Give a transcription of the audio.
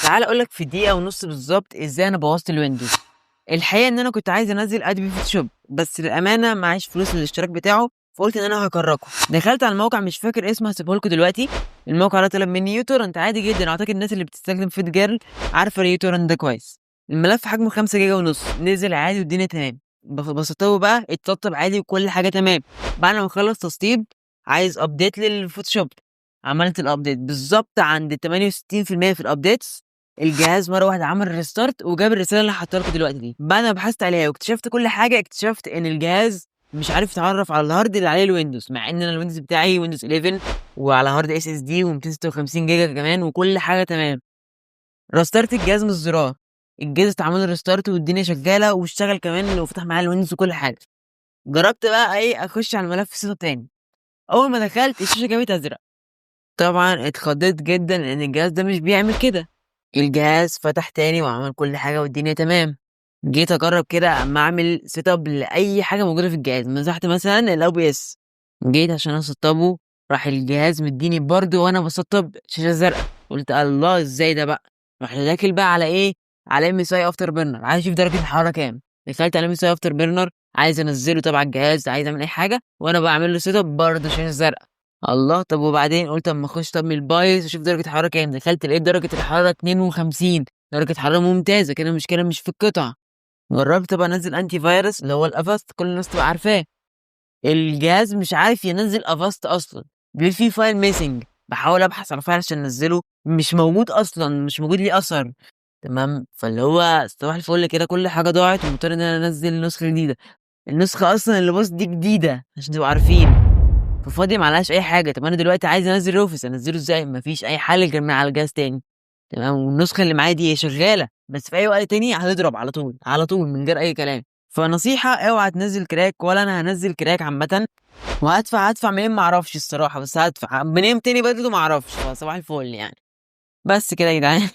تعال اقول لك في دقيقه ونص بالظبط ازاي انا بوظت الويندوز. الحقيقه ان انا كنت عايز انزل ادبي فوتوشوب، بس للامانه معيش فلوس الاشتراك بتاعه، فقلت ان انا هكركه. دخلت على الموقع مش فاكر اسمه، هسيبه لكم دلوقتي. الموقع ده طلب مني يوتورنت عادي جدا، اعتقد الناس اللي بتستخدم فيد جيرل عارفه اليوتورنت ده كويس. الملف حجمه 5 جيجا ونص، نزل عادي والدنيا تمام. بسطته بقى اتسطب عادي وكل حاجه تمام. بعد ما اخلص تسطيب عايز ابديت للفوتوشوب، عملت الابديت بالظبط عند 68% في الابديتس. الجهاز مره واحده عمل ريستارت وجاب الرساله اللي هحطها لكم دلوقتي دي. بعد ما بحثت عليها واكتشفت كل حاجه، اكتشفت ان الجهاز مش عارف يتعرف على الهارد اللي عليه الويندوز، مع ان انا الويندوز بتاعي ويندوز 11 وعلى هارد اس اس دي و256 جيجا كمان وكل حاجه تمام. رسترت الجهاز من الزرار، الجهاز اتعمل ريستارت والدنيا شغاله واشتغل كمان وفتح معايا الويندوز وكل حاجه. جربت بقى ايه اخش على الملف سيت اب تاني. اول ما دخلت الشاشه جابت ازرق. طبعا اتخضيت جدا لان الجهاز ده مش بيعمل كده. الجهاز فتح تاني وعمل كل حاجه والدنيا تمام. جيت اجرب كده اما اعمل سيت اب لاي حاجه موجوده في الجهاز، مسحت مثلا الاو بي اس، جيت عشان اسطبه، راح الجهاز مديني برضه وانا بسطب شاشه زرقاء. قلت الله ازاي ده بقى. راح داخل بقى على ايه، على ام اس اي افتر بيرنر، عايز اشوف درجه الحراره كام. دخلت على ام اس اي افتر بيرنر، عايز انزله تبع الجهاز، عايز اعمل اي حاجه وانا بعمل له سيت اب برضه شاشه زرقاء. الله، طب وبعدين قلت اما اخش طب من البايظ اشوف درجه الحراره كام. دخلت لقيت درجه الحراره 52، درجه حراره ممتازه كده، المشكله مش في القطع. جربت بقى انزل انتي فيروس اللي هو الافاست، كل الناس تبقى عارفاه. الجهاز مش عارف ينزل افاست اصلا، بيقول فيه فايل ميسنج. بحاول ابحث على فايل عشان انزله، مش موجود اصلا، مش موجود ليه اثر. تمام، فاللي هو صباح الفل كده كل حاجه ضاعت ومضطر ان انا انزل نسخه جديده. النسخه اصلا اللي بص دي جديده عشان تبقوا عارفين، ففاضيه معلهاش اي حاجه. طب انا دلوقتي عايز انزل روفس، انزله ازاي؟ مفيش اي حل غير من على الجهاز تاني. تمام، والنسخه اللي معايا دي شغاله، بس في اي وقت تاني هتضرب على طول على طول من غير اي كلام. فنصيحه اوعى تنزل كراك، ولا انا هنزل كراك عامه. وهدفع منين ما اعرفش الصراحه، بس هدفع منين تاني برضه ما اعرفش، فصباح الفل يعني. بس كده يا جدعان.